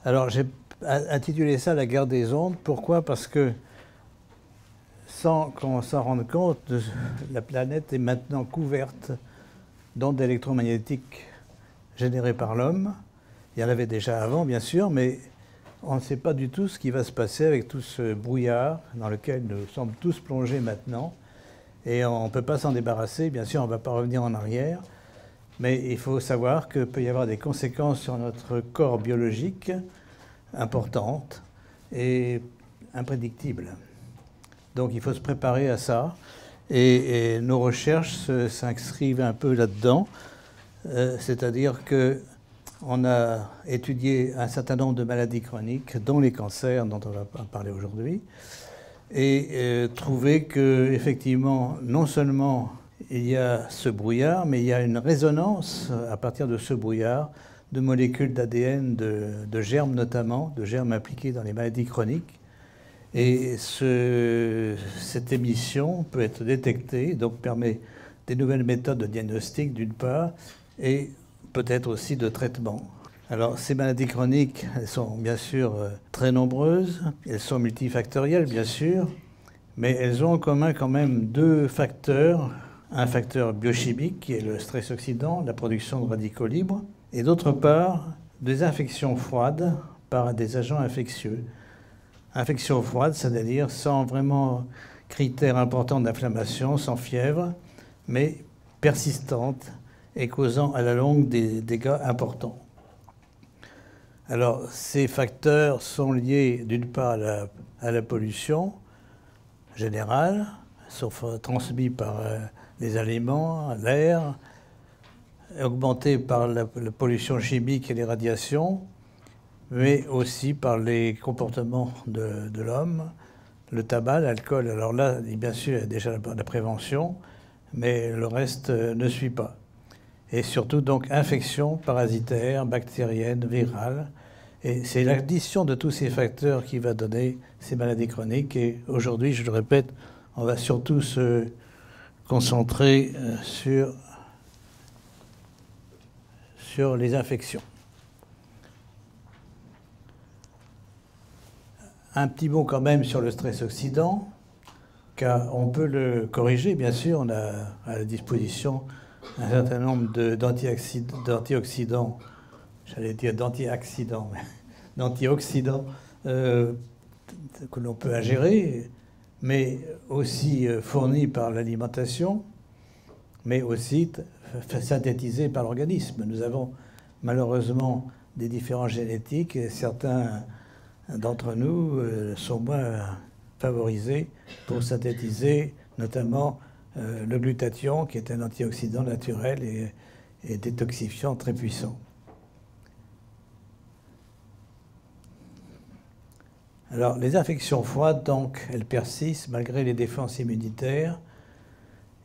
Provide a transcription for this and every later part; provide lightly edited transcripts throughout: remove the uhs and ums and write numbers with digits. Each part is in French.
Alors j'ai intitulé ça La guerre des ondes. Pourquoi? Parce que sans qu'on s'en rende compte, la planète est maintenant couverte d'ondes électromagnétiques générées par l'homme. Il y en avait déjà avant, bien sûr, mais on ne sait pas du tout ce qui va se passer avec tout ce brouillard dans lequel nous sommes tous plongés maintenant. Et on ne peut pas s'en débarrasser. Bien sûr, on ne va pas revenir en arrière. Mais il faut savoir qu'il peut y avoir des conséquences sur notre corps biologique importantes et imprédictibles. Donc il faut se préparer à ça. Et nos recherches s'inscrivent un peu là-dedans. C'est-à-dire qu'on a étudié un certain nombre de maladies chroniques, dont les cancers dont on va parler aujourd'hui, et trouvé qu'effectivement, non seulement il y a ce brouillard, mais il y a une résonance à partir de ce brouillard de molécules d'ADN, de germes notamment, de germes impliqués dans les maladies chroniques. Et cette émission peut être détectée, donc permet des nouvelles méthodes de diagnostic d'une part, et peut-être aussi de traitement. Alors ces maladies chroniques, elles sont bien sûr très nombreuses, elles sont multifactorielles bien sûr, mais elles ont en commun quand même deux facteurs. Un facteur biochimique qui est le stress oxydant, la production de radicaux libres, et d'autre part des infections froides par des agents infectieux. Infection froide, c'est-à-dire sans vraiment critères importants d'inflammation, sans fièvre, mais persistante et causant à la longue des dégâts importants. Alors, ces facteurs sont liés d'une part à la pollution générale, sauf transmis par les aliments, l'air, augmentés par la pollution chimique et les radiations, mais aussi par les comportements de l'homme, le tabac, l'alcool. Alors là, bien sûr, il y a déjà la prévention, mais le reste ne suit pas. Et surtout, donc, infections parasitaires, bactériennes, virales. Et c'est l'addition de tous ces facteurs qui va donner ces maladies chroniques. Et aujourd'hui, je le répète, on va surtout se concentrer sur les infections. Un petit mot quand même sur le stress oxydant, car on peut le corriger, bien sûr. On a à la disposition un certain nombre d'antioxydants, j'allais dire d'antioxydants, que l'on peut ingérer, mais aussi fournis par l'alimentation, mais aussi synthétisés par l'organisme. Nous avons malheureusement des différences génétiques et certains d'entre nous sont moins favorisés pour synthétiser notamment le glutathion, qui est un antioxydant naturel et détoxifiant très puissant. Alors, les infections froides, donc, elles persistent malgré les défenses immunitaires.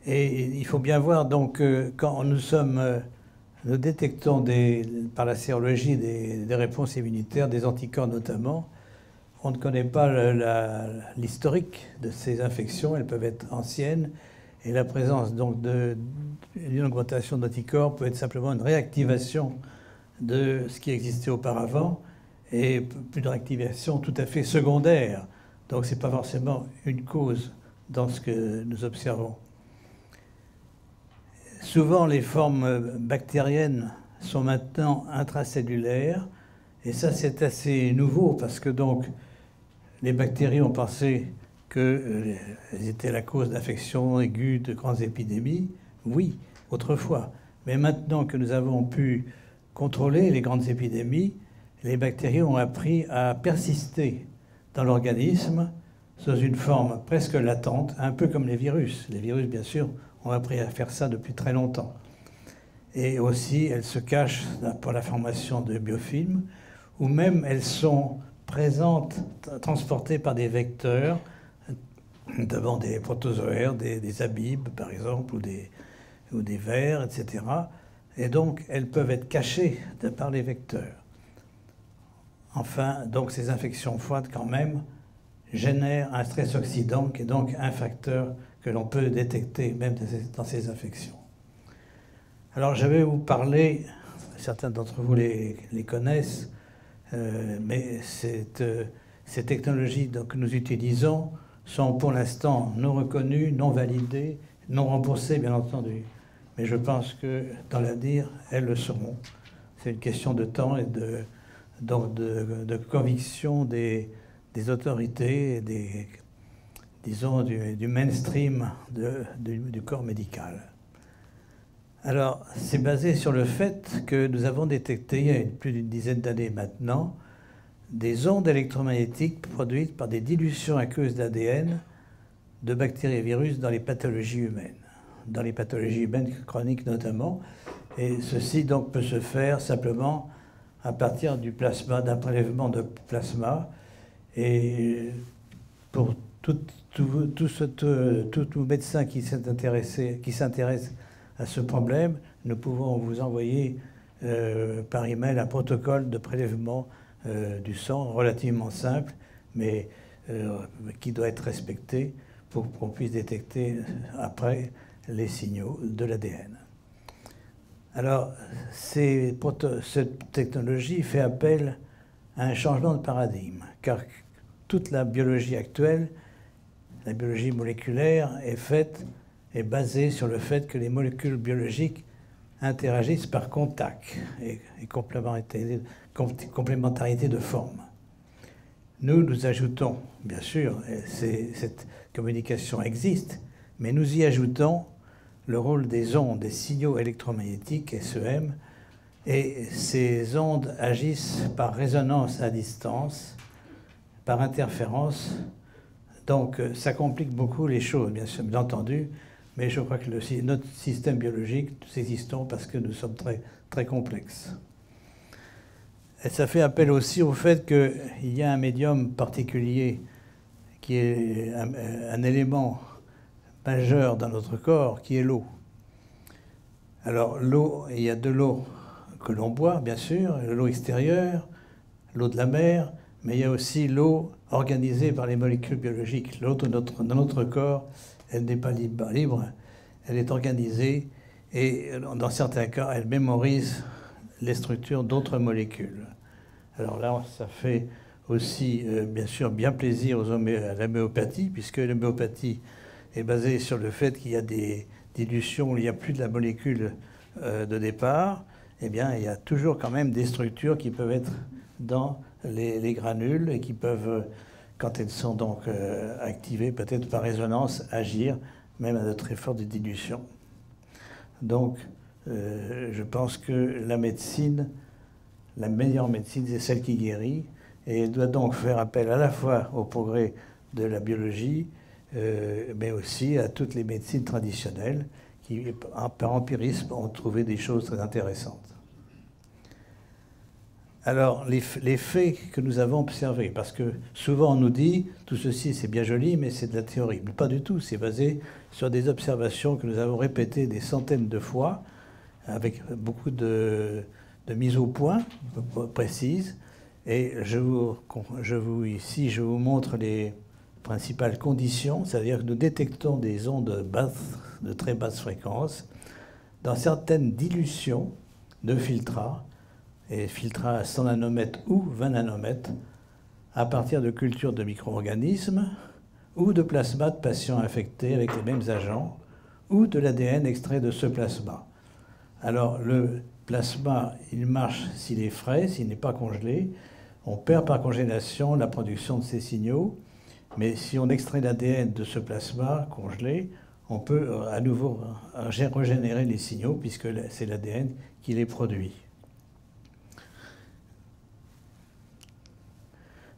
Et il faut bien voir, donc, quand nous détectons par la sérologie des réponses immunitaires, des anticorps notamment, on ne connaît pas l'historique de ces infections. Elles peuvent être anciennes. Et la présence donc d'une augmentation d'anticorps peut être simplement une réactivation de ce qui existait auparavant et une réactivation tout à fait secondaire. Donc ce n'est pas forcément une cause dans ce que nous observons. Souvent, les formes bactériennes sont maintenant intracellulaires. Et ça, c'est assez nouveau parce que donc les bactéries ont pensé qu'elles étaient la cause d'infections aiguës, de grandes épidémies. Oui, autrefois. Mais maintenant que nous avons pu contrôler les grandes épidémies, les bactéries ont appris à persister dans l'organisme sous une forme presque latente, un peu comme les virus. Les virus, bien sûr, ont appris à faire ça depuis très longtemps. Et aussi, elles se cachent pour la formation de biofilms, ou même elles sont présentes, transportées par des vecteurs, notamment des protozoaires, des amibes, par exemple, ou des vers, etc. Et donc, elles peuvent être cachées par les vecteurs. Enfin, donc, ces infections froides, quand même, génèrent un stress oxydant, qui est donc un facteur que l'on peut détecter même dans ces infections. Alors, je vais vous parler, certains d'entre vous les connaissent, Mais ces technologies donc, que nous utilisons sont pour l'instant non reconnues, non validées, non remboursées, bien entendu. Mais je pense que dans l'avenir, elles le seront. C'est une question de temps et de conviction des autorités, disons, du mainstream du corps médical. Alors, c'est basé sur le fait que nous avons détecté, il y a plus d'une dizaine d'années maintenant, des ondes électromagnétiques produites par des dilutions aqueuses d'ADN de bactéries et virus dans les pathologies humaines, dans les pathologies humaines chroniques notamment. Et ceci donc peut se faire simplement à partir du plasma, d'un prélèvement de plasma. Et pour tout médecin qui s'intéresse à ce problème, nous pouvons vous envoyer par email un protocole de prélèvement du sang relativement simple, mais qui doit être respecté pour qu'on puisse détecter après les signaux de l'ADN. Alors, cette technologie fait appel à un changement de paradigme, car toute la biologie actuelle, la biologie moléculaire, est basée sur le fait que les molécules biologiques interagissent par contact et complémentarité de forme. Nous ajoutons, bien sûr, cette communication existe, mais nous y ajoutons le rôle des ondes, des signaux électromagnétiques, SEM, et ces ondes agissent par résonance à distance, par interférence. Donc ça complique beaucoup les choses, bien sûr, bien entendu, mais je crois que notre système biologique, nous existons parce que nous sommes très, très complexes. Et ça fait appel aussi au fait qu'il y a un médium particulier qui est un élément majeur dans notre corps, qui est l'eau. Alors l'eau, il y a de l'eau que l'on boit, bien sûr, l'eau extérieure, l'eau de la mer, mais il y a aussi l'eau organisée par les molécules biologiques. L'eau dans notre corps, elle n'est pas libre, elle est organisée et dans certains cas, elle mémorise les structures d'autres molécules. Alors là, ça fait aussi, bien sûr, bien plaisir à l'homéopathie, puisque l'homéopathie est basée sur le fait qu'il y a des dilutions où il n'y a plus de la molécule de départ. Eh bien, il y a toujours quand même des structures qui peuvent être dans les granules et qui peuvent, quand elles sont donc activées, peut-être par résonance, agir même à de très fortes dilutions. Donc, je pense que la médecine, la meilleure médecine, c'est celle qui guérit, et elle doit donc faire appel à la fois au progrès de la biologie, mais aussi à toutes les médecines traditionnelles qui, par empirisme, ont trouvé des choses très intéressantes. Alors, les faits que nous avons observés, parce que souvent on nous dit tout ceci c'est bien joli, mais c'est de la théorie. Mais pas du tout, c'est basé sur des observations que nous avons répétées des centaines de fois, avec beaucoup de mise au point précise. Et ici, je vous montre les principales conditions, c'est-à-dire que nous détectons des ondes basses, de très basse fréquence, dans certaines dilutions de filtrats, et filtrats à 100 nanomètres ou 20 nanomètres, à partir de cultures de micro-organismes ou de plasma de patients infectés avec les mêmes agents, ou de l'ADN extrait de ce plasma. Alors, le plasma, il marche s'il est frais, s'il n'est pas congelé. On perd par congélation la production de ces signaux, mais si on extrait l'ADN de ce plasma congelé, on peut à nouveau régénérer les signaux, puisque c'est l'ADN qui les produit.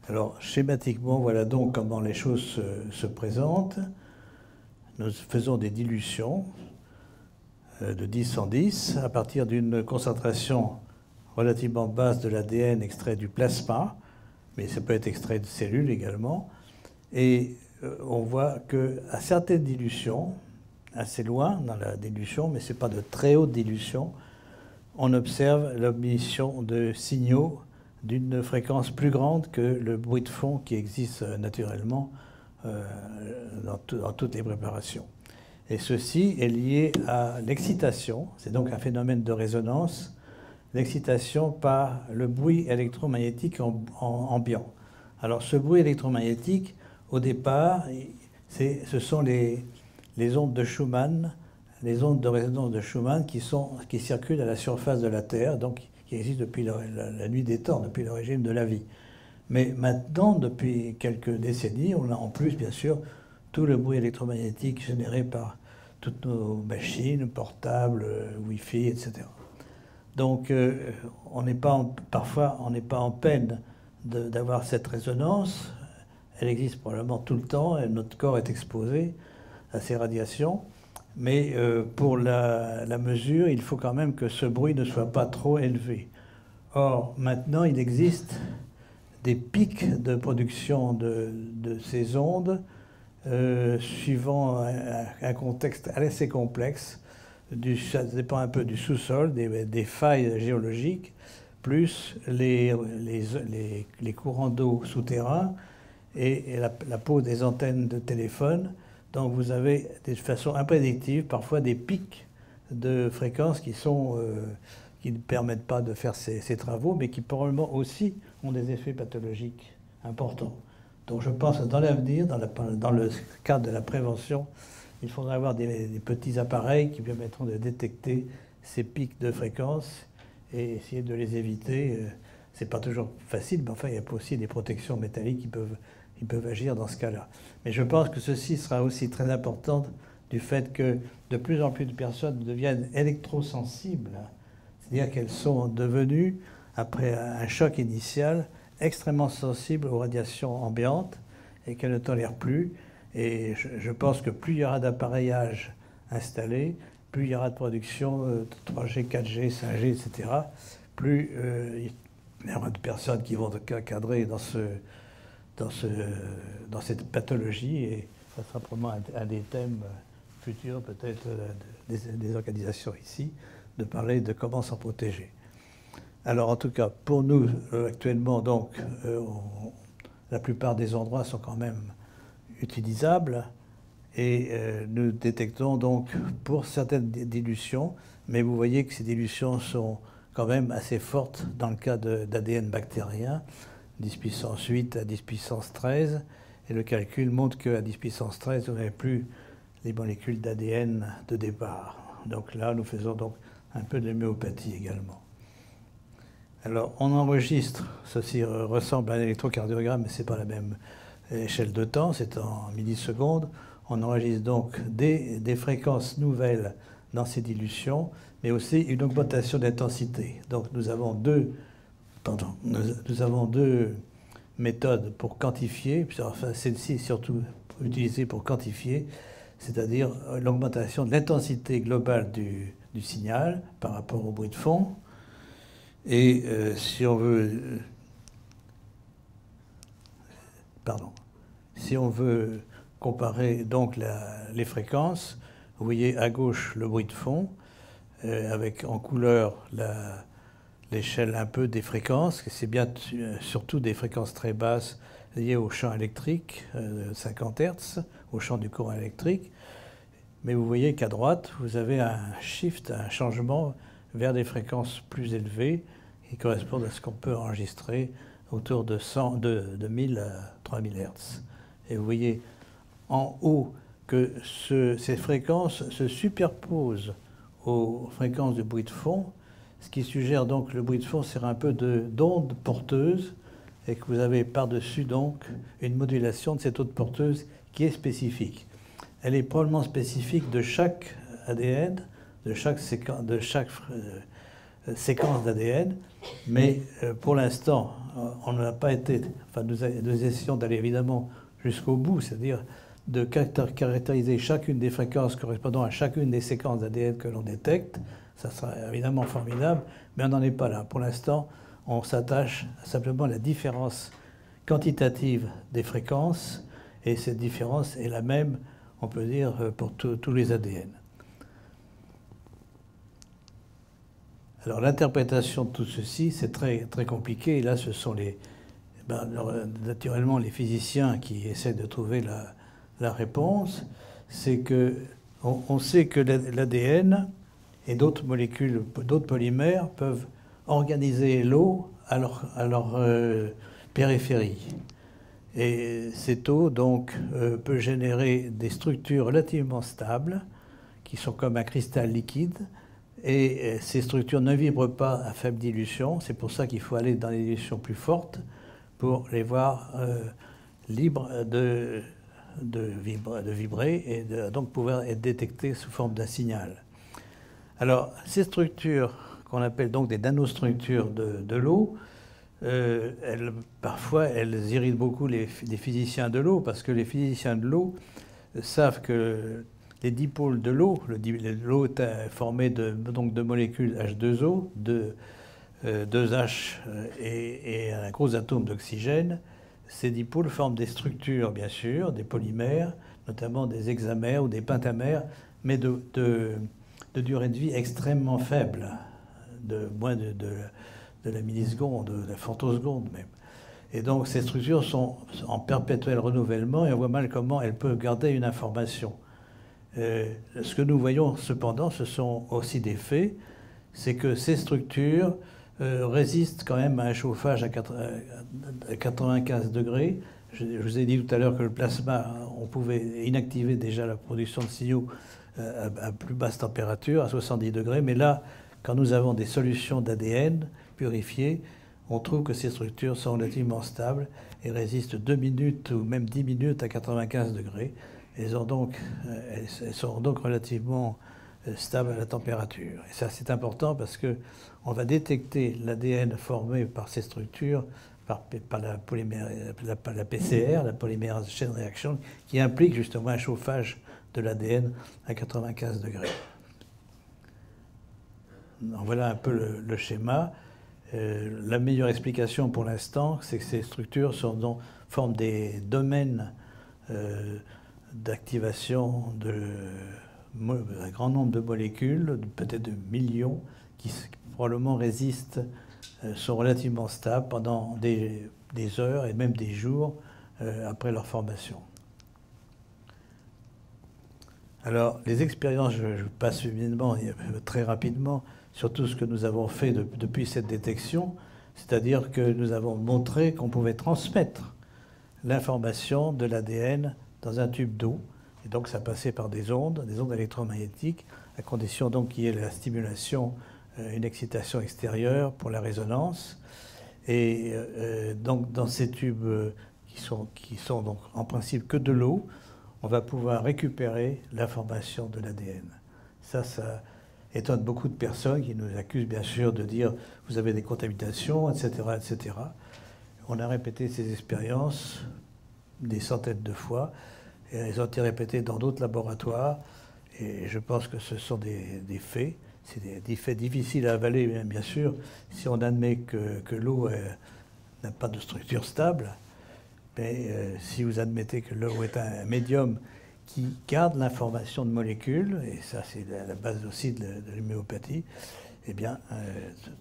Alors, schématiquement, voilà donc comment les choses se présentent. Nous faisons des dilutions de 10 en 10 à partir d'une concentration relativement basse de l'ADN extrait du plasma, mais ça peut être extrait de cellules également. Et on voit qu'à certaines dilutions, assez loin dans la dilution, mais ce n'est pas de très haute dilution, on observe l'émission de signaux d'une fréquence plus grande que le bruit de fond qui existe naturellement dans toutes les préparations. Et ceci est lié à l'excitation, c'est donc un phénomène de résonance l'excitation par le bruit électromagnétique ambiant. Alors ce bruit électromagnétique, au départ, ce sont les ondes de Schumann, les ondes de résonance de Schumann qui circulent à la surface de la Terre, donc qui existent depuis la nuit des temps, depuis l'origine de la vie. Mais maintenant, depuis quelques décennies, on a en plus, bien sûr, tout le bruit électromagnétique généré par toutes nos machines, portables, Wi-Fi, etc. Donc, parfois, on n'est pas en peine d'avoir cette résonance. Elle existe probablement tout le temps, et notre corps est exposé à ces radiations. Mais pour la mesure, il faut quand même que ce bruit ne soit pas trop élevé. Or, maintenant, il existe des pics de production de ces ondes suivant un contexte assez complexe. Ça dépend un peu du sous-sol, des failles géologiques, plus les courants d'eau souterrains et la pose des antennes de téléphone. Donc vous avez de façon imprédictive parfois des pics de fréquences qui ne permettent pas de faire ces travaux, mais qui probablement aussi ont des effets pathologiques importants. Donc je pense que dans l'avenir, dans le cadre de la prévention, il faudra avoir des petits appareils qui permettront de détecter ces pics de fréquences et essayer de les éviter. C'est pas toujours facile, mais enfin il y a aussi des protections métalliques qui peuvent agir dans ce cas-là. Mais je pense que ceci sera aussi très important du fait que de plus en plus de personnes deviennent électrosensibles, c'est-à-dire qu'elles sont devenues, après un choc initial, extrêmement sensibles aux radiations ambiantes et qu'elles ne tolèrent plus. Et je pense que plus il y aura d'appareillage installé, plus il y aura de production 3G, 4G, 5G, etc., plus il y aura de personnes qui vont cadrer dans cette pathologie, et ça sera probablement un des thèmes futurs, peut-être, des organisations ici, de parler de comment s'en protéger. Alors, en tout cas, pour nous, actuellement, donc, la plupart des endroits sont quand même utilisables, et nous détectons donc pour certaines dilutions, mais vous voyez que ces dilutions sont quand même assez fortes dans le cas d'ADN bactérien, 10 puissance 8 à 10 puissance 13, et le calcul montre qu'à 10 puissance 13, vous n'avez plus les molécules d'ADN de départ. Donc là, nous faisons donc un peu de l'homéopathie également. Alors, on enregistre, ceci ressemble à un électrocardiogramme, mais ce n'est pas la même échelle de temps, c'est en millisecondes. On enregistre donc des fréquences nouvelles dans ces dilutions, mais aussi une augmentation d'intensité. Donc nous avons deux méthodes pour quantifier, enfin celle-ci surtout utilisée pour quantifier, c'est-à-dire l'augmentation de l'intensité globale du signal par rapport au bruit de fond. Et si on veut comparer donc les fréquences, vous voyez à gauche le bruit de fond, avec en couleur l'échelle un peu des fréquences, c'est bien surtout des fréquences très basses liées au champ électrique, 50 Hz, au champ du courant électrique. Mais vous voyez qu'à droite, vous avez un shift, un changement vers des fréquences plus élevées qui correspondent à ce qu'on peut enregistrer autour de 1000 à 3000 Hz. Et vous voyez en haut que ces fréquences se superposent aux fréquences du bruit de fond, ce qui suggère donc que le bruit de fond sert un peu d'onde porteuse, et que vous avez par-dessus donc une modulation de cette onde porteuse qui est spécifique. Elle est probablement spécifique de chaque ADN, de chaque séquence d'ADN, mais pour l'instant, on n'a pas été... Enfin, nous essayons d'aller évidemment jusqu'au bout, c'est-à-dire de caractériser chacune des fréquences correspondant à chacune des séquences d'ADN que l'on détecte. Ça sera évidemment formidable, mais on n'en est pas là. Pour l'instant, on s'attache simplement à la différence quantitative des fréquences, et cette différence est la même, on peut dire, pour tous les ADN. Alors l'interprétation de tout ceci, c'est très, très compliqué. Et là, ce sont naturellement les physiciens qui essaient de trouver la réponse. C'est qu'on sait que l'ADN et d'autres molécules, d'autres polymères peuvent organiser l'eau à leur périphérie. Et cette eau, donc, peut générer des structures relativement stables, qui sont comme un cristal liquide, et ces structures ne vibrent pas à faible dilution. C'est pour ça qu'il faut aller dans les dilutions plus fortes pour les voir libres de vibrer et donc pouvoir être détectées sous forme d'un signal. Alors, ces structures, qu'on appelle donc des nanostructures de l'eau, parfois elles irritent beaucoup les physiciens de l'eau, parce que les physiciens de l'eau savent que les dipôles de l'eau, l'eau est formée de molécules H2O, 2H et un gros atome d'oxygène. Ces dipôles forment des structures, bien sûr, des polymères, notamment des hexamères ou des pentamères, mais de durée de vie extrêmement faible, de moins de la milliseconde, de la femtoseconde même. Et donc ces structures sont en perpétuel renouvellement et on voit mal comment elles peuvent garder une information. Ce que nous voyons cependant, ce sont aussi des faits, c'est que ces structures résistent quand même à un chauffage à 95 degrés. Je vous ai dit tout à l'heure que le plasma, on pouvait inactiver déjà la production de signaux à plus basse température, à 70 degrés. Mais là, quand nous avons des solutions d'ADN purifiées, on trouve que ces structures sont relativement stables et résistent 2 minutes ou même 10 minutes à 95 degrés. Elles sont donc relativement stables à la température. Et ça, c'est important parce qu'on va détecter l'ADN formé par ces structures, par la PCR, la polymérase chain reaction, qui implique justement un chauffage de l'ADN à 95 degrés. Donc voilà un peu le schéma. La meilleure explication pour l'instant, c'est que ces structures forment des domaines d'activation d'un grand nombre de molécules, peut-être de millions, qui probablement résistent, sont relativement stables pendant des heures et même des jours après leur formation. Alors, les expériences, je passe évidemment très rapidement sur tout ce que nous avons fait depuis cette détection, c'est-à-dire que nous avons montré qu'on pouvait transmettre l'information de l'ADN dans un tube d'eau. Et donc ça passait par des ondes électromagnétiques, à condition donc qu'il y ait la stimulation, une excitation extérieure pour la résonance. Et donc dans ces tubes qui sont donc en principe que de l'eau, on va pouvoir récupérer l'information de l'ADN. Ça étonne beaucoup de personnes qui nous accusent bien sûr de dire vous avez des contaminations, etc., etc. On a répété ces expériences des centaines de fois, et elles ont été répétées dans d'autres laboratoires, et je pense que ce sont des faits. C'est des faits difficiles à avaler, bien sûr, si on admet que l'eau n'a pas de structure stable. Mais si vous admettez que l'eau est un médium qui garde l'information de molécules, et ça c'est la base aussi de l'homéopathie, eh bien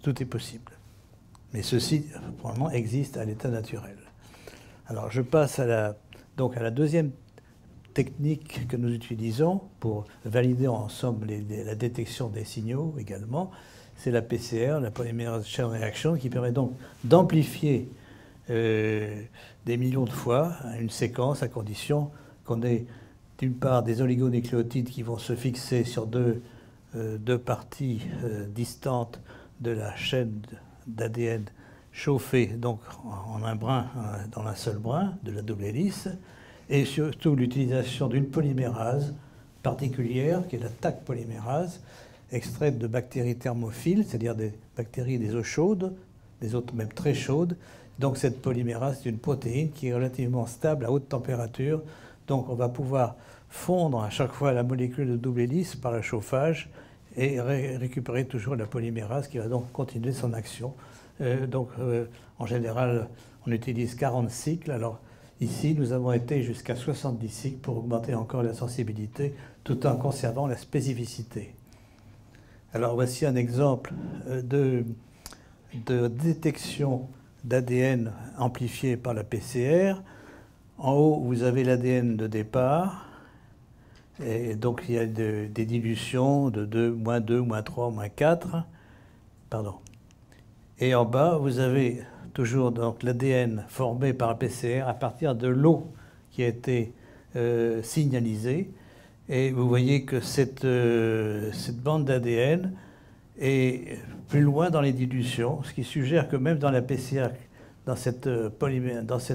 tout est possible. Mais ceci, probablement, existe à l'état naturel. Alors je passe donc à la deuxième technique que nous utilisons pour valider en somme la détection des signaux également, c'est la PCR, la polymérase chain reaction, qui permet donc d'amplifier des millions de fois une séquence à condition qu'on ait d'une part des oligonucléotides qui vont se fixer sur deux parties distantes de la chaîne d'ADN chauffée donc en un brin, dans un seul brin de la double hélice, et surtout l'utilisation d'une polymérase particulière qui est la Taq polymérase, extraite de bactéries thermophiles, c'est-à-dire des bactéries des eaux chaudes, des eaux même très chaudes. Donc cette polymérase est une protéine qui est relativement stable à haute température. Donc on va pouvoir fondre à chaque fois la molécule de double hélice par le chauffage et récupérer toujours la polymérase qui va donc continuer son action. En général, on utilise 40 cycles. Alors ici, nous avons été jusqu'à 70 cycles pour augmenter encore la sensibilité tout en conservant la spécificité. Alors voici un exemple de détection d'ADN amplifié par la PCR. En haut, vous avez l'ADN de départ. Et donc, il y a des dilutions de 2, -2, -3, -4. Pardon. Et en bas, vous avez toujours donc l'ADN formé par un PCR à partir de l'eau qui a été signalisée. Et vous voyez que cette bande d'ADN est plus loin dans les dilutions, ce qui suggère que même dans la PCR, dans cette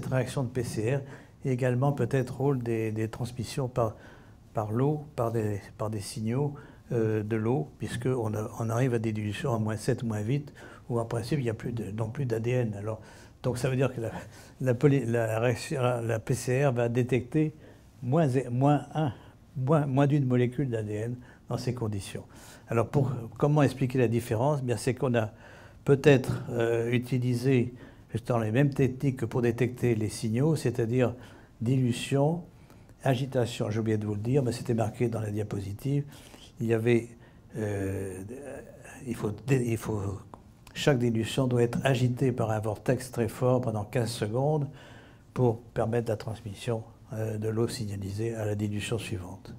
réaction de PCR, il y a également peut-être rôle des transmissions par l'eau, par des signaux de l'eau, puisqu'on arrive à des dilutions à -7, -8, où en principe il n'y a non plus d'ADN. Donc ça veut dire que la PCR va détecter moins d'une molécule d'ADN dans ces conditions. Alors comment expliquer la différence? Bien, c'est qu'on a peut-être utilisé justement les mêmes techniques que pour détecter les signaux, c'est-à-dire dilution, agitation. J'ai oublié de vous le dire, mais c'était marqué dans la diapositive. Il y avait, chaque dilution doit être agitée par un vortex très fort pendant 15 secondes pour permettre la transmission de l'eau signalisée à la dilution suivante.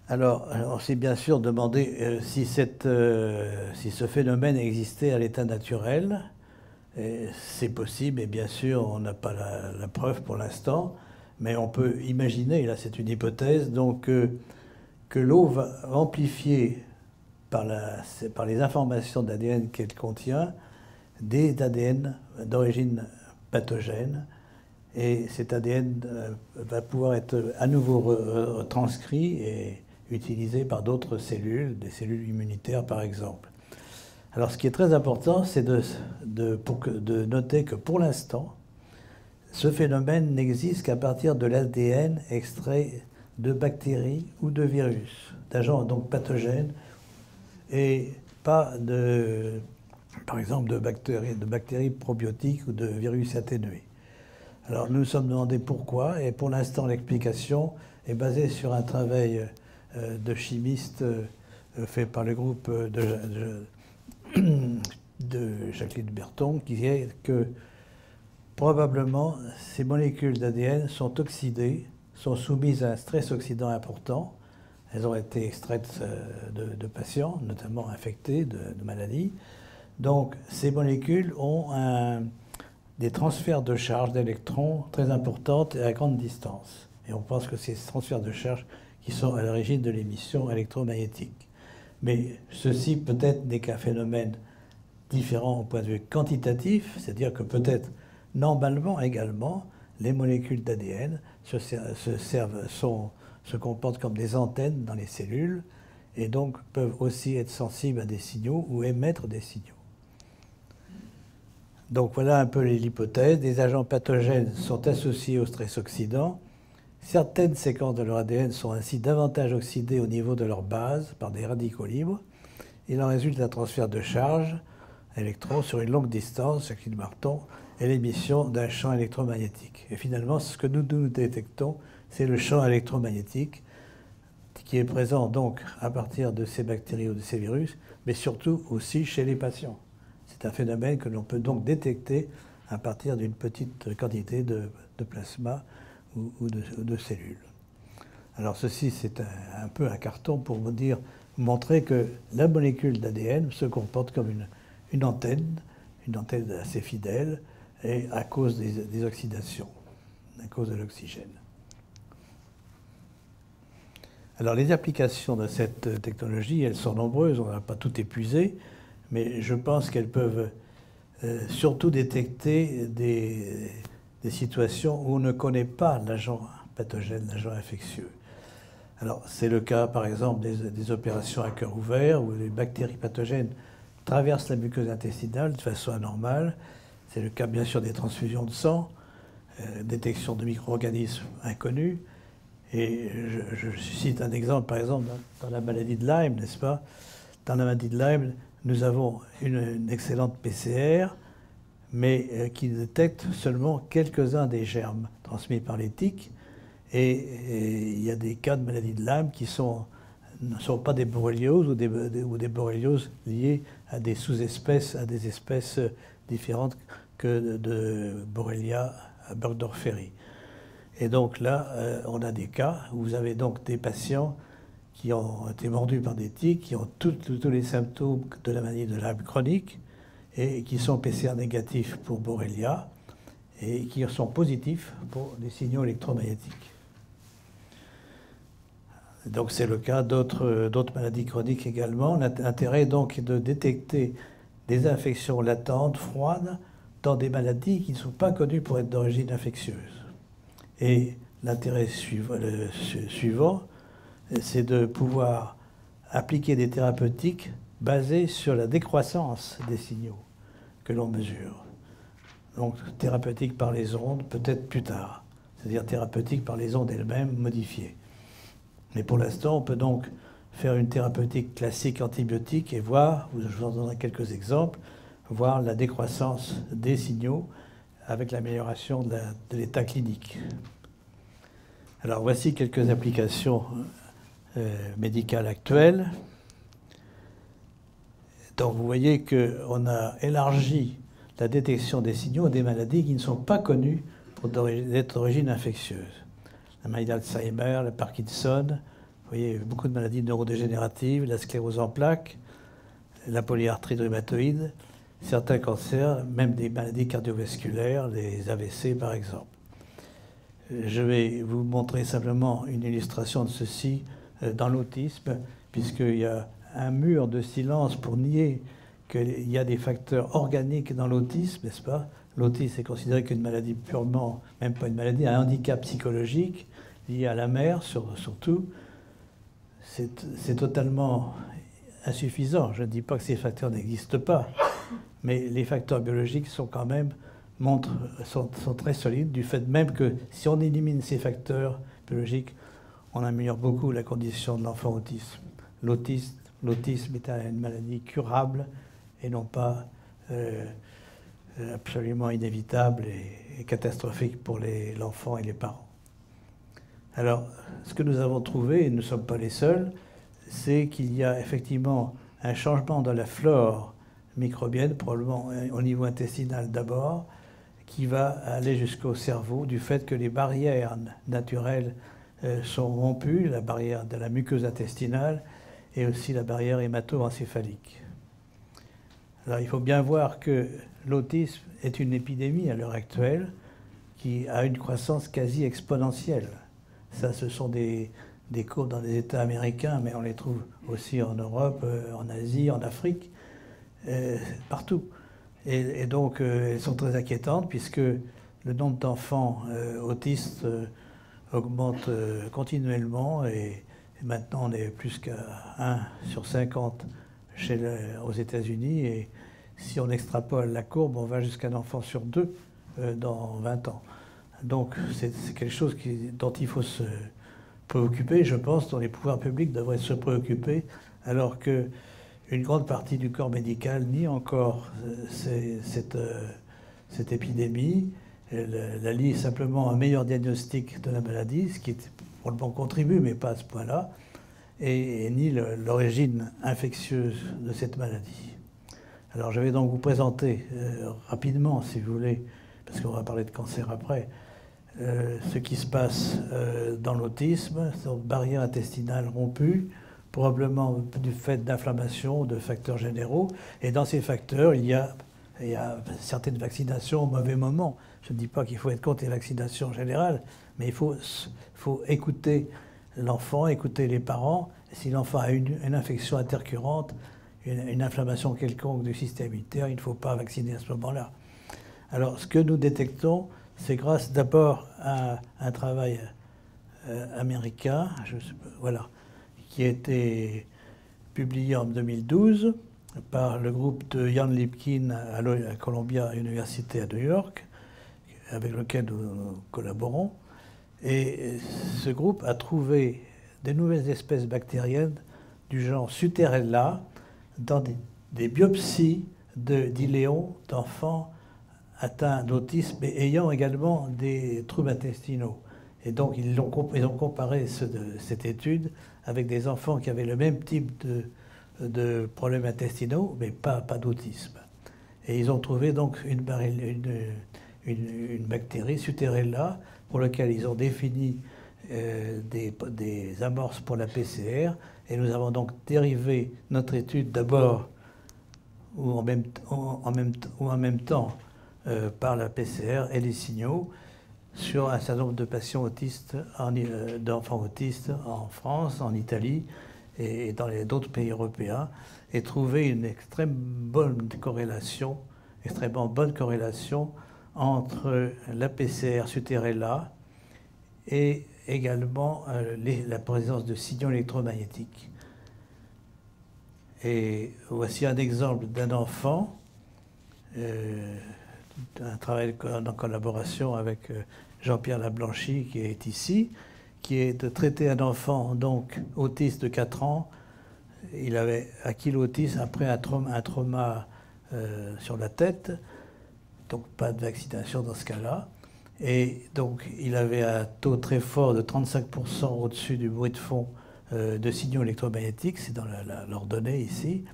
Alors, on s'est bien sûr demandé si ce phénomène existait à l'état naturel. C'est possible, et bien sûr, on n'a pas la preuve pour l'instant, mais on peut imaginer, là c'est une hypothèse, donc que l'eau va amplifier par les informations d'ADN qu'elle contient des ADN d'origine pathogène, et cet ADN va pouvoir être à nouveau retranscrit et utilisé par d'autres cellules, des cellules immunitaires par exemple. Alors ce qui est très important, c'est de noter que pour l'instant, ce phénomène n'existe qu'à partir de l'ADN extrait de bactéries ou de virus, d'agents donc pathogènes, et pas par exemple de bactéries probiotiques ou de virus atténués. Alors nous nous sommes demandé pourquoi, et pour l'instant l'explication est basée sur un travail de chimistes fait par le groupe de Jacqueline Berton, qui est que probablement ces molécules d'ADN sont oxydées, sont soumises à un stress oxydant important. Elles ont été extraites de patients, notamment infectés de maladies. Donc ces molécules ont des transferts de charge d'électrons très importantes et à grande distance. Et on pense que c'est ces transferts de charge qui sont à l'origine de l'émission électromagnétique. Mais ceci peut-être n'est qu'un phénomène différent au point de vue quantitatif, c'est-à-dire que peut-être normalement également, les molécules d'ADN se comportent comme des antennes dans les cellules et donc peuvent aussi être sensibles à des signaux ou émettre des signaux. Donc voilà un peu l'hypothèse. Des agents pathogènes sont associés au stress oxydant. Certaines séquences de leur ADN sont ainsi davantage oxydées au niveau de leur base par des radicaux libres. Il en résulte un transfert de charge électrons sur une longue distance, Jacqueline Berton, et l'émission d'un champ électromagnétique. Et finalement, ce que nous détectons, c'est le champ électromagnétique qui est présent donc à partir de ces bactéries ou de ces virus, mais surtout aussi chez les patients. C'est un phénomène que l'on peut donc détecter à partir d'une petite quantité de plasma ou de cellules. Alors ceci, c'est un peu un carton pour vous montrer que la molécule d'ADN se comporte comme une antenne assez fidèle, et à cause des oxydations, à cause de l'oxygène. Alors les applications de cette technologie, elles sont nombreuses, on n'a pas tout épuisé, mais je pense qu'elles peuvent surtout détecter des situations où on ne connaît pas l'agent pathogène, l'agent infectieux. Alors c'est le cas par exemple des opérations à cœur ouvert où les bactéries pathogènes traversent la muqueuse intestinale de façon anormale. C'est le cas bien sûr des transfusions de sang, détection de micro-organismes inconnus. Et je cite un exemple, par exemple, dans la maladie de Lyme, n'est-ce pas? Dans la maladie de Lyme, nous avons une excellente PCR, mais qui détecte seulement quelques-uns des germes transmis par les tiques. Et il y a des cas de maladie de Lyme qui ne sont pas des borrélioses ou des borrélioses liées à des sous-espèces, à des espèces différentes que de Borrelia burgdorferi. Et donc là, on a des cas où vous avez donc des patients qui ont été mordus par des tiques, qui ont tous les symptômes de la maladie de Lyme chronique et qui sont PCR négatifs pour Borrelia et qui sont positifs pour des signaux électromagnétiques. Donc c'est le cas d'autres maladies chroniques également. L'intérêt donc est de détecter des infections latentes, froides, dans des maladies qui ne sont pas connues pour être d'origine infectieuse. Et l'intérêt suivant, c'est de pouvoir appliquer des thérapeutiques basées sur la décroissance des signaux que l'on mesure. Donc thérapeutique par les ondes, peut-être plus tard. C'est-à-dire thérapeutique par les ondes elles-mêmes modifiées. Mais pour l'instant, on peut donc faire une thérapeutique classique antibiotique et voir, je vous en donnerai quelques exemples, voir la décroissance des signaux avec l'amélioration de l'état clinique. Alors voici quelques applications médicales actuelles. Donc vous voyez qu'on a élargi la détection des signaux des maladies qui ne sont pas connues pour être d'origine infectieuse. La maladie d'Alzheimer, le Parkinson, vous voyez beaucoup de maladies neurodégénératives, la sclérose en plaques, la polyarthrite rhumatoïde, certains cancers, même des maladies cardiovasculaires, les AVC par exemple. Je vais vous montrer simplement une illustration de ceci dans l'autisme, puisqu'il y a un mur de silence pour nier qu'il y a des facteurs organiques dans l'autisme, n'est-ce pas? L'autisme est considéré qu'une maladie purement, même pas une maladie, un handicap psychologique lié à la mère surtout. C'est totalement insuffisant. Je ne dis pas que ces facteurs n'existent pas, mais les facteurs biologiques sont quand même sont très solides, du fait même que si on élimine ces facteurs biologiques, on améliore beaucoup la condition de l'enfant autiste. L'autisme est une maladie curable et non pas absolument inévitable et catastrophique pour l'enfant et les parents. Alors, ce que nous avons trouvé, et nous ne sommes pas les seuls, c'est qu'il y a effectivement un changement dans la flore microbienne, probablement au niveau intestinal d'abord, qui va aller jusqu'au cerveau du fait que les barrières naturelles sont rompues, la barrière de la muqueuse intestinale et aussi la barrière hémato-encéphalique. Alors il faut bien voir que l'autisme est une épidémie à l'heure actuelle qui a une croissance quasi exponentielle. Ça, ce sont des courbes dans les États américains, mais on les trouve aussi en Europe, en Asie, en Afrique, partout. Et donc, elles sont très inquiétantes puisque le nombre d'enfants autistes augmente continuellement et maintenant on est plus qu'à 1 sur 50 aux États-Unis et si on extrapole la courbe, on va jusqu'à un enfant sur 2 dans 20 ans. Donc c'est quelque chose dont il faut se préoccuper, je pense, dont les pouvoirs publics devraient se préoccuper, alors qu'une grande partie du corps médical nie encore cette épidémie. Elle lie simplement un meilleur diagnostic de la maladie, ce qui probablement contribue, mais pas à ce point-là, et nie l'origine infectieuse de cette maladie. Alors je vais donc vous présenter rapidement, si vous voulez, parce qu'on va parler de cancer après, ce qui se passe dans l'autisme, cette barrière intestinale rompue, probablement du fait d'inflammation, de facteurs généraux. Et dans ces facteurs, il y a certaines vaccinations au mauvais moment. Je ne dis pas qu'il faut être contre les vaccinations générales, mais il faut écouter l'enfant, écouter les parents. Si l'enfant a une infection intercurrente, une inflammation quelconque du système immunitaire, il ne faut pas vacciner à ce moment-là. Alors, ce que nous détectons, c'est grâce d'abord à un travail américain, qui a été publié en 2012 par le groupe de Jan Lipkin à Columbia University à New York, avec lequel nous collaborons. Et ce groupe a trouvé des nouvelles espèces bactériennes du genre Suterella dans des biopsies d'iléons d'enfants atteints d'autisme et ayant également des troubles intestinaux. Et donc ils ont comparé cette étude avec des enfants qui avaient le même type de problèmes intestinaux, mais pas d'autisme. Et ils ont trouvé donc une bactérie, Suterella, pour laquelle ils ont défini des amorces pour la PCR. Et nous avons donc dérivé notre étude d'abord ou en même temps par la PCR et les signaux sur un certain nombre de patients autistes, d'enfants autistes en France, en Italie et dans d'autres pays européens, et trouver une extrêmement bonne corrélation entre la PCR Suterella et également la présence de signaux électromagnétiques. Et voici un exemple d'un enfant, un travail en collaboration avec Jean-Pierre Lablanchy qui est ici, qui est de traiter un enfant donc autiste de 4 ans. Il avait acquis l'autisme après un trauma sur la tête, donc pas de vaccination dans ce cas-là. Et donc il avait un taux très fort de 35% au-dessus du bruit de fond de signaux électromagnétiques, c'est dans leurs données ici.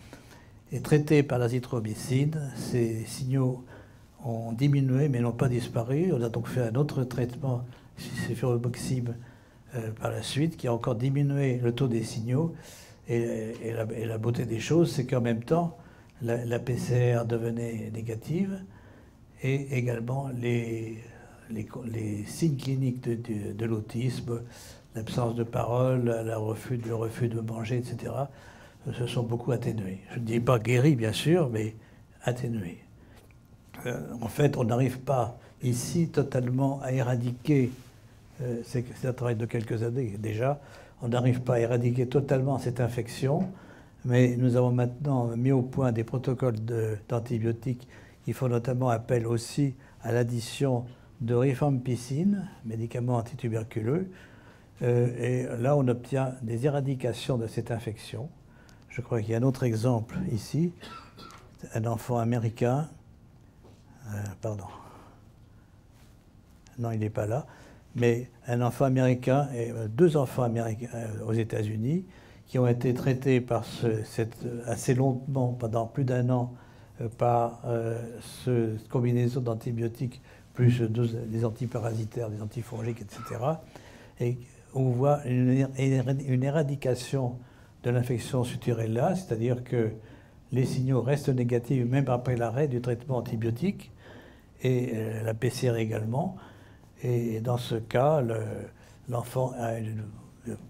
Et traité par l'azithromycine, ces signaux ont diminué mais n'ont pas disparu. On a donc fait un autre traitement, cefirimoxib, par la suite, qui a encore diminué le taux des signaux. Et la beauté des choses, c'est qu'en même temps, la PCR devenait négative et également les signes cliniques de l'autisme, l'absence de parole, le refus de manger, etc., se sont beaucoup atténués. Je ne dis pas guéris, bien sûr, mais atténués. En fait, on n'arrive pas ici totalement à éradiquer, c'est un travail de quelques années déjà, on n'arrive pas à éradiquer totalement cette infection, mais nous avons maintenant mis au point des protocoles d'antibiotiques qui font notamment appel aussi à l'addition de rifampicine, médicament antituberculeux, et là on obtient des éradications de cette infection. Je crois qu'il y a un autre exemple ici, un enfant américain, pardon, non il n'est pas là, mais un enfant américain et 2 enfants américains aux États-Unis qui ont été traités par assez longuement, pendant plus d'1 an, par cette combinaison d'antibiotiques plus des antiparasitaires, des antifongiques, etc. Et on voit une éradication de l'infection Suterella, c'est-à-dire que les signaux restent négatifs même après l'arrêt du traitement antibiotique, et la PCR également. Et dans ce cas, l'enfant a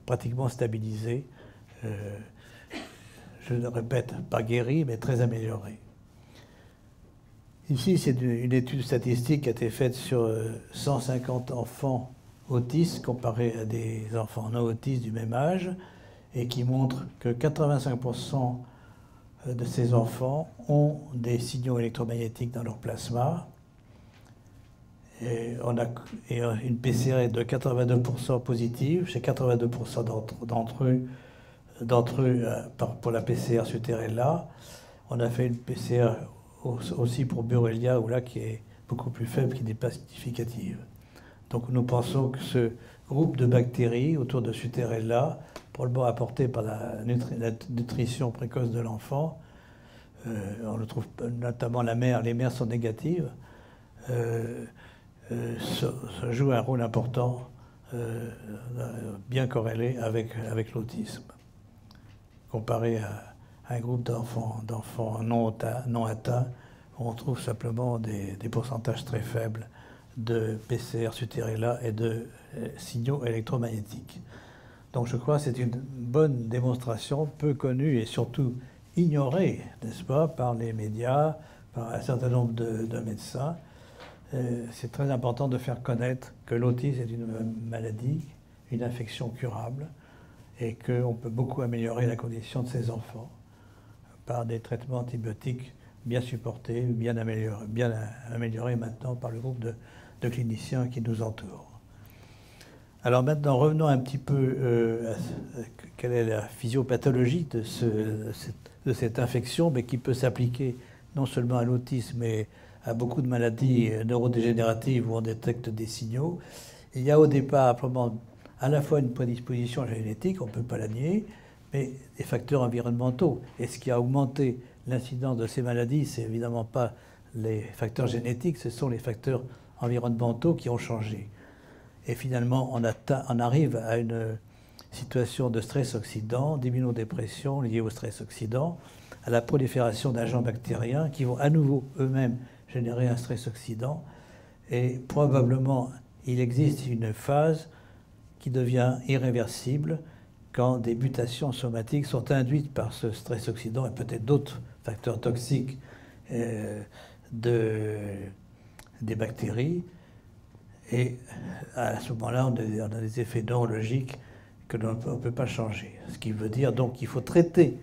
pratiquement stabilisé. Je le répète, pas guéri, mais très amélioré. Ici, c'est une étude statistique qui a été faite sur 150 enfants autistes comparés à des enfants non autistes du même âge, et qui montre que 85% de ces enfants ont des signaux électromagnétiques dans leur plasma. Et on a une PCR de 82% positive chez 82% d'entre eux pour la PCR Suterella. On a fait une PCR aussi pour Borrelia, ou là qui est beaucoup plus faible, qui n'est pas significative. Donc nous pensons que ce groupe de bactéries autour de Suterella, probablement apporté par la nutrition précoce de l'enfant, on le trouve notamment les mères sont négatives, ça joue un rôle important, bien corrélé avec l'autisme, comparé à un groupe d'enfants non atteints, où on trouve simplement des pourcentages très faibles de PCR Suterella et de signaux électromagnétiques. Donc je crois que c'est une bonne démonstration, peu connue et surtout ignorée, n'est-ce pas, par les médias, par un certain nombre de médecins. C'est très important de faire connaître que l'autisme est une maladie, une infection curable, et qu'on peut beaucoup améliorer la condition de ces enfants par des traitements antibiotiques bien supportés, bien améliorés maintenant par le groupe de cliniciens qui nous entourent. Alors maintenant, revenons un petit peu à quelle est la physiopathologie de cette infection, mais qui peut s'appliquer non seulement à l'autisme, mais à beaucoup de maladies neurodégénératives où on détecte des signaux. Il y a au départ à la fois une prédisposition génétique, on ne peut pas la nier, mais des facteurs environnementaux. Et ce qui a augmenté l'incidence de ces maladies, c'est évidemment pas les facteurs génétiques, ce sont les facteurs environnementaux qui ont changé. Et finalement, on arrive à une situation de stress oxydant, d'immunodépression liée au stress oxydant, à la prolifération d'agents bactériens qui vont à nouveau eux-mêmes générer un stress oxydant. Et probablement, il existe une phase qui devient irréversible quand des mutations somatiques sont induites par ce stress oxydant et peut-être d'autres facteurs toxiques des bactéries. Et à ce moment-là, on a des effets neurologiques que l'on ne peut pas changer. Ce qui veut dire donc qu'il faut traiter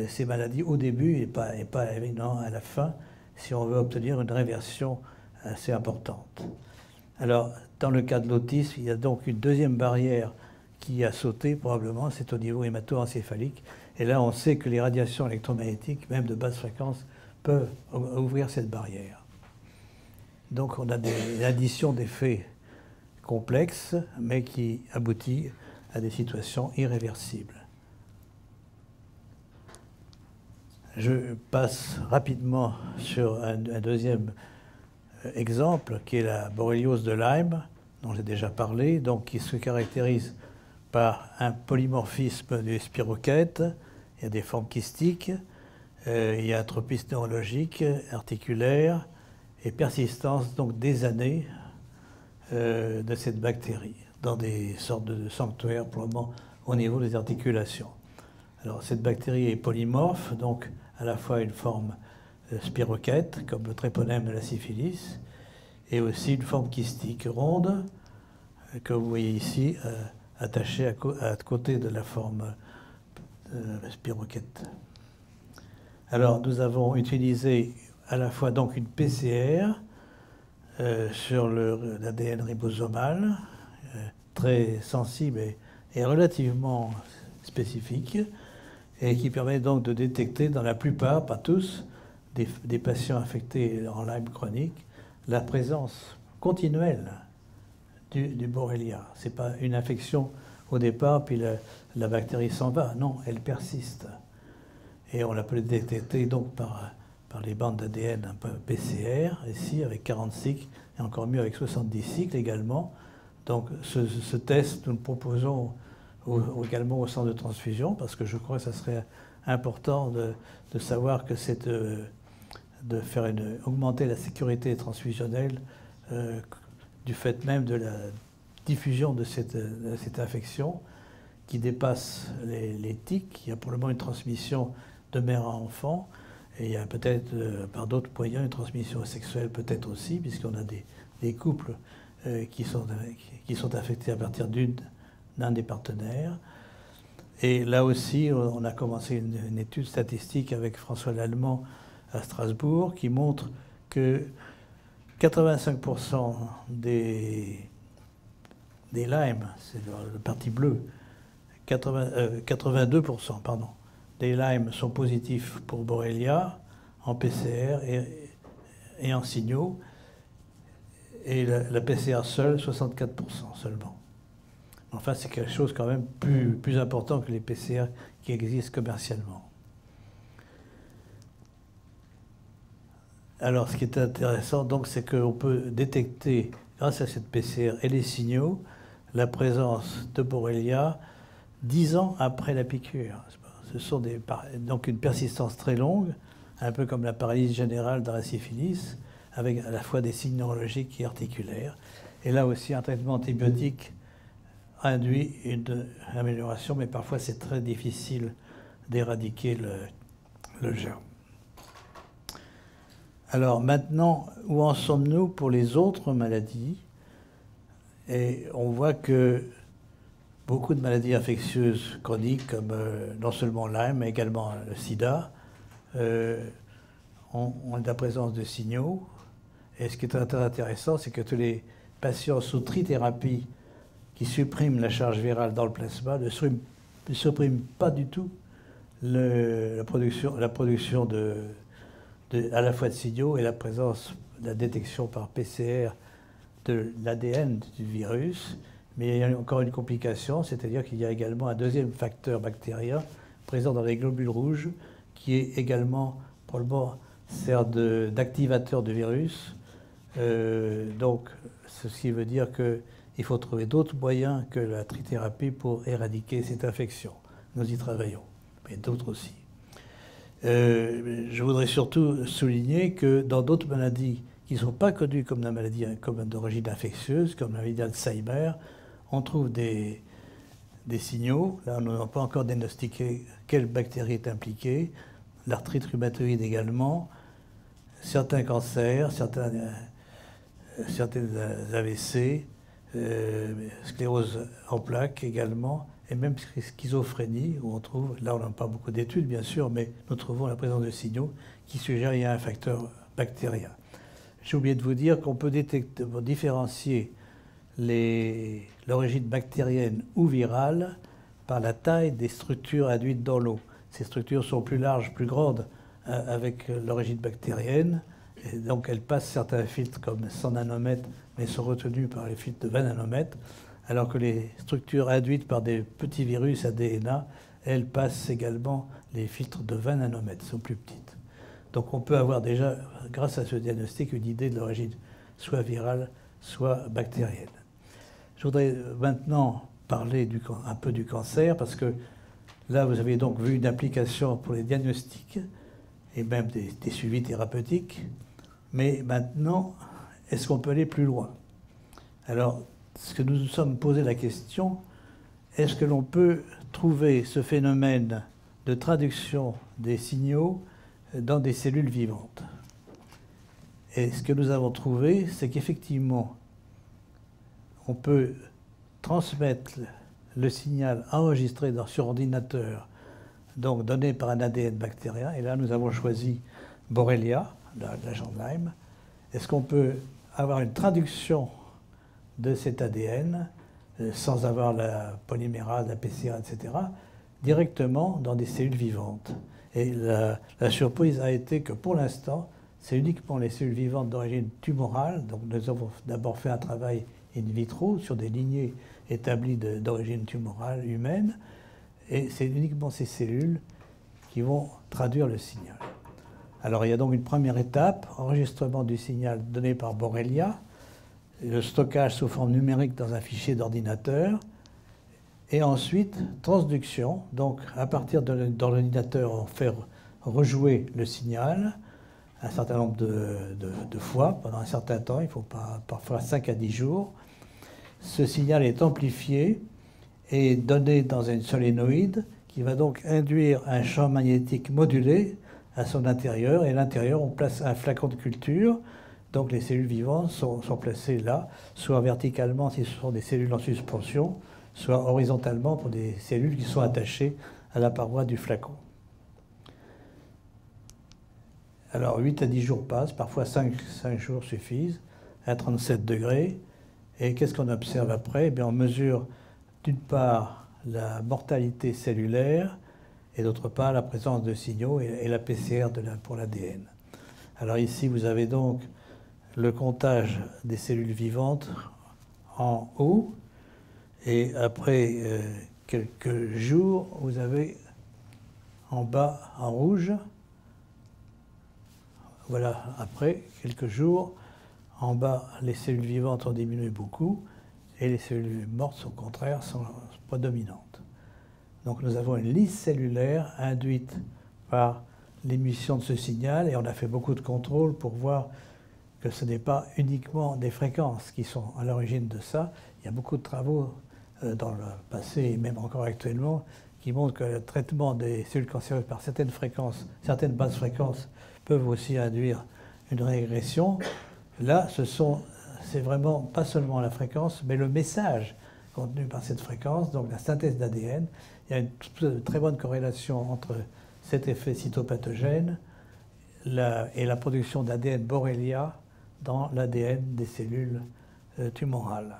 ces maladies au début et pas évidemment à la fin si on veut obtenir une réversion assez importante. Alors, dans le cas de l'autisme, il y a donc une deuxième barrière qui a sauté probablement, c'est au niveau hémato-encéphalique. Et là, on sait que les radiations électromagnétiques, même de basse fréquence, peuvent ouvrir cette barrière. Donc on a une addition d'effets complexes, mais qui aboutit à des situations irréversibles. Je passe rapidement sur un deuxième exemple, qui est la borréliose de Lyme, dont j'ai déjà parlé, donc qui se caractérise par un polymorphisme des spirochètes, il y a des formes kystiques, il y a un tropisme neurologique, articulaire, et persistance donc des années de cette bactérie dans des sortes de sanctuaires probablement au niveau des articulations. Alors cette bactérie est polymorphe, donc à la fois une forme spirochète, comme le tréponème de la syphilis, et aussi une forme kystique ronde, que vous voyez ici, attachée à côté de la forme spirochète. Alors nous avons utilisé à la fois donc une PCR sur l'ADN ribosomal, très sensible et relativement spécifique, et qui permet donc de détecter dans la plupart, pas tous, des patients affectés en Lyme chronique, la présence continuelle du Borrelia. Ce n'est pas une infection au départ, puis la bactérie s'en va. Non, elle persiste. Et on la peut détecter donc par les bandes d'ADN un peu PCR, ici avec 40 cycles, et encore mieux avec 70 cycles également. Donc ce test, nous le proposons également au centre de transfusion, parce que je crois que ça serait important de savoir que c'est de faire augmenter la sécurité transfusionnelle du fait même de la diffusion de cette infection qui dépasse les tiques. Il y a probablement une transmission de mère à enfant, et il y a peut-être par d'autres moyens une transmission sexuelle peut-être aussi, puisqu'on a des couples qui sont affectés à partir d'un des partenaires. Et là aussi, on a commencé une étude statistique avec François Lallemand à Strasbourg qui montre que 85% des Lyme, c'est le parti bleu, 82%, pardon, des Lyme sont positifs pour Borrelia en PCR et en signaux, et la PCR seule, 64% seulement. Enfin, c'est quelque chose quand même plus important que les PCR qui existent commercialement. Alors, ce qui est intéressant, donc, c'est qu'on peut détecter, grâce à cette PCR et les signaux, la présence de Borrelia 10 ans après la piqûre. Ce sont donc une persistance très longue, un peu comme la paralysie générale dans la syphilis, avec à la fois des signes neurologiques et articulaires. Et là aussi, un traitement antibiotique induit une amélioration, mais parfois c'est très difficile d'éradiquer le germe. Alors maintenant, où en sommes-nous pour les autres maladies? Et on voit que beaucoup de maladies infectieuses chroniques, comme non seulement Lyme, mais également le sida, ont la présence de signaux. Et ce qui est très intéressant, c'est que tous les patients sous trithérapie qui suppriment la charge virale dans le plasma ne suppriment pas du tout la production à la fois de signaux et la présence, la détection par PCR de l'ADN du virus. Mais il y a encore une complication, c'est-à-dire qu'il y a également un deuxième facteur bactérien présent dans les globules rouges qui est également, probablement, sert d'activateur de virus. Donc, ceci veut dire qu'il il faut trouver d'autres moyens que la trithérapie pour éradiquer cette infection. Nous y travaillons, mais d'autres aussi. Je voudrais surtout souligner que dans d'autres maladies qui ne sont pas connues comme la maladie comme d'origine infectieuse, comme la maladie d'Alzheimer, on trouve des signaux. Là, on n'a pas encore diagnostiqué quelle bactérie est impliquée. L'arthrite rhumatoïde également, certains cancers, certaines AVC, sclérose en plaques également, et même schizophrénie, où on trouve, là on n'a pas beaucoup d'études bien sûr, mais nous trouvons la présence de signaux qui suggèrent qu'il y a un facteur bactérien. J'ai oublié de vous dire qu'on peut différencier l'origine bactérienne ou virale par la taille des structures induites dans l'eau. Ces structures sont plus larges, plus grandes avec l'origine bactérienne, et donc elles passent certains filtres comme 100 nanomètres, mais sont retenues par les filtres de 20 nanomètres, alors que les structures induites par des petits virus ADNA, elles passent également les filtres de 20 nanomètres, sont plus petites. Donc on peut avoir déjà, grâce à ce diagnostic, une idée de l'origine soit virale, soit bactérienne. Je voudrais maintenant parler un peu du cancer, parce que là, vous avez donc vu une application pour les diagnostics et même des suivis thérapeutiques. Mais maintenant, est-ce qu'on peut aller plus loin? Alors, ce que nous nous sommes posé la question, est-ce que l'on peut trouver ce phénomène de traduction des signaux dans des cellules vivantes? Et ce que nous avons trouvé, c'est qu'effectivement, on peut transmettre le signal enregistré sur ordinateur, donc donné par un ADN bactérien. Et là, nous avons choisi Borrelia, l'agent de Lyme. Est-ce qu'on peut avoir une traduction de cet ADN sans avoir la polymérase, la PCA, etc., directement dans des cellules vivantes? Et la surprise a été que pour l'instant, c'est uniquement les cellules vivantes d'origine tumorale. Donc nous avons d'abord fait un travail in vitro sur des lignées établies d'origine tumorale humaine, et c'est uniquement ces cellules qui vont traduire le signal. Alors il y a donc une première étape, enregistrement du signal donné par Borrelia, le stockage sous forme numérique dans un fichier d'ordinateur, et ensuite transduction. Donc à partir de l'ordinateur, on fait rejouer le signal un certain nombre de fois pendant un certain temps, il faut parfois 5 à 10 jours. Ce signal est amplifié et donné dans une solénoïde qui va donc induire un champ magnétique modulé à son intérieur. Et à l'intérieur, on place un flacon de culture. Donc les cellules vivantes sont placées là, soit verticalement si ce sont des cellules en suspension, soit horizontalement pour des cellules qui sont attachées à la paroi du flacon. Alors 8 à 10 jours passent, parfois 5 jours suffisent, à 37 degrés. Et qu'est-ce qu'on observe après? Eh bien, on mesure d'une part la mortalité cellulaire et d'autre part la présence de signaux et la PCR pour l'ADN. Alors ici, vous avez donc le comptage des cellules vivantes en haut, et après quelques jours, vous avez en bas en rouge. Voilà, après quelques jours, en bas, les cellules vivantes ont diminué beaucoup, et les cellules mortes, au contraire, sont prédominantes. Donc nous avons une lisse cellulaire induite par l'émission de ce signal, et on a fait beaucoup de contrôles pour voir que ce n'est pas uniquement des fréquences qui sont à l'origine de ça. Il y a beaucoup de travaux dans le passé, et même encore actuellement, qui montrent que le traitement des cellules cancéreuses par certaines fréquences, certaines basses fréquences, peuvent aussi induire une régression. Là, c'est vraiment pas seulement la fréquence, mais le message contenu par cette fréquence, donc la synthèse d'ADN. Il y a une très bonne corrélation entre cet effet cytopathogène et la production d'ADN Borrelia dans l'ADN des cellules tumorales.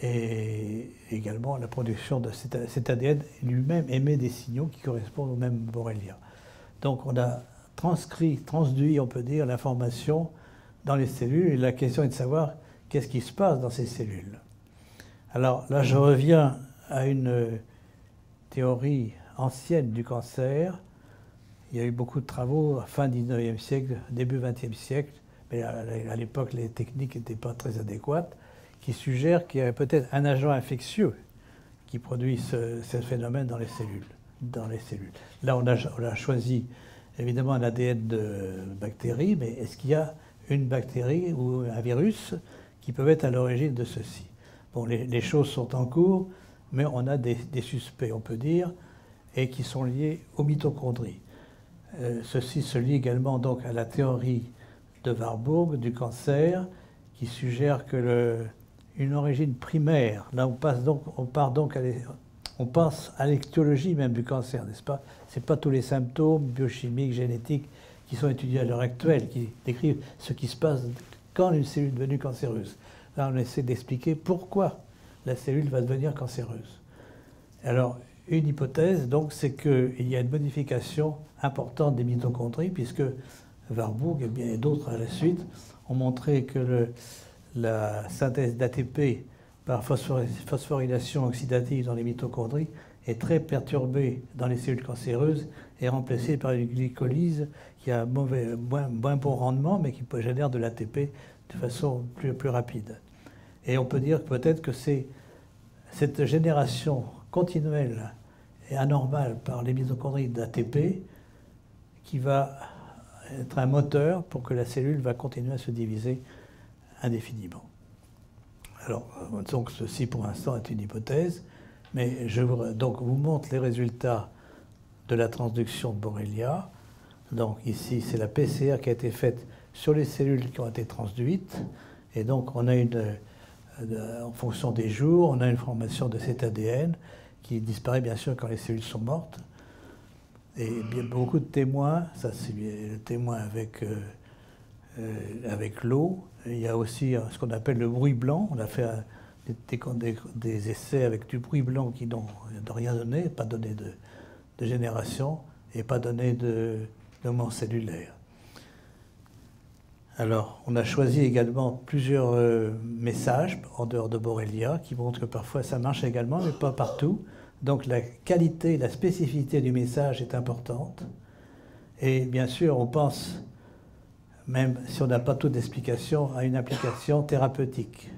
Et également, la production de cet ADN lui-même émet des signaux qui correspondent au même Borrelia. Donc on a transduit, on peut dire, l'information dans les cellules, et la question est de savoir qu'est-ce qui se passe dans ces cellules. Alors là, je reviens à une théorie ancienne du cancer. Il y a eu beaucoup de travaux fin 19e siècle, début 20e siècle, mais à l'époque, les techniques n'étaient pas très adéquates, qui suggère qu'il y a peut-être un agent infectieux qui produit ce phénomène dans les cellules. Là, on a choisi évidemment un ADN de bactérie, mais est-ce qu'il y a une bactérie ou un virus qui peuvent être à l'origine de ceci? Bon, les choses sont en cours, mais on a des suspects, on peut dire, et qui sont liés aux mitochondries. Ceci se lie également donc à la théorie de Warburg du cancer, qui suggère que une origine primaire, là on passe à l'étiologie même du cancer, n'est-ce pas? Ce n'est pas tous les symptômes biochimiques, génétiques qui sont étudiés à l'heure actuelle, qui décrivent ce qui se passe quand une cellule est devenue cancéreuse. Là, on essaie d'expliquer pourquoi la cellule va devenir cancéreuse. Alors, une hypothèse, donc, c'est qu'il y a une modification importante des mitochondries, puisque Warburg et bien d'autres à la suite ont montré que la synthèse d'ATP par phosphorylation oxydative dans les mitochondries est très perturbée dans les cellules cancéreuses et remplacée par une glycolyse qui a moins bon rendement, mais qui peut générer de l'ATP de façon plus rapide. Et on peut dire peut-être que c'est cette génération continuelle et anormale par les mitochondries d'ATP qui va être un moteur pour que la cellule va continuer à se diviser indéfiniment. Alors, donc ceci pour l'instant est une hypothèse, mais je vous montre les résultats de la transduction de Borrelia. Donc ici, c'est la PCR qui a été faite sur les cellules qui ont été transduites, et donc on a en fonction des jours, on a une formation de cet ADN qui disparaît bien sûr quand les cellules sont mortes. Et bien, beaucoup de témoins, ça c'est le témoin avec l'eau. Il y a aussi ce qu'on appelle le bruit blanc. On a fait des essais avec du bruit blanc qui n'ont rien donné, pas donné de génération et pas donné de mort cellulaire. Alors, on a choisi également plusieurs messages en dehors de Borrelia qui montrent que parfois ça marche également, mais pas partout. Donc la qualité, la spécificité du message est importante. Et bien sûr, on pense, même si on n'a pas toute d'explication, à une application thérapeutique.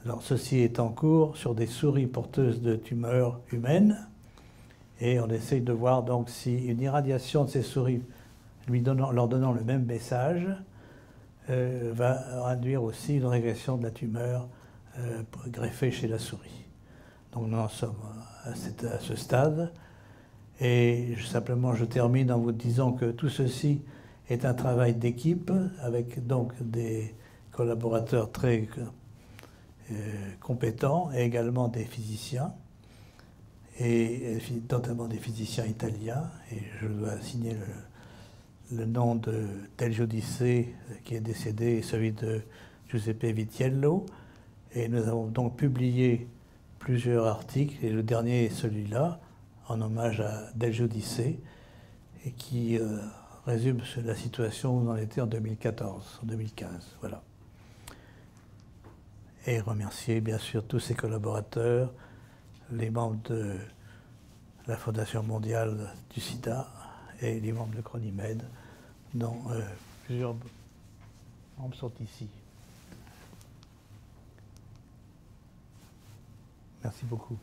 Alors ceci est en cours sur des souris porteuses de tumeurs humaines. Et on essaye de voir donc si une irradiation de ces souris leur donnant le même message va induire aussi une régression de la tumeur greffée chez la souris. Donc nous en sommes à ce stade. Et simplement, je termine en vous disant que tout ceci est un travail d'équipe avec donc des collaborateurs très compétents et également des physiciens, et notamment des physiciens italiens. Et je dois signer le nom de Del Giudice qui est décédé et celui de Giuseppe Vitiello. Et nous avons donc publié plusieurs articles, et le dernier est celui-là, en hommage à Del Giudice, et qui résume la situation où on en était en 2014, en 2015. Voilà. Et remercier bien sûr tous ses collaborateurs, les membres de la Fondation mondiale du sida et les membres de Chronimed, dont plusieurs membres sont ici. Merci beaucoup.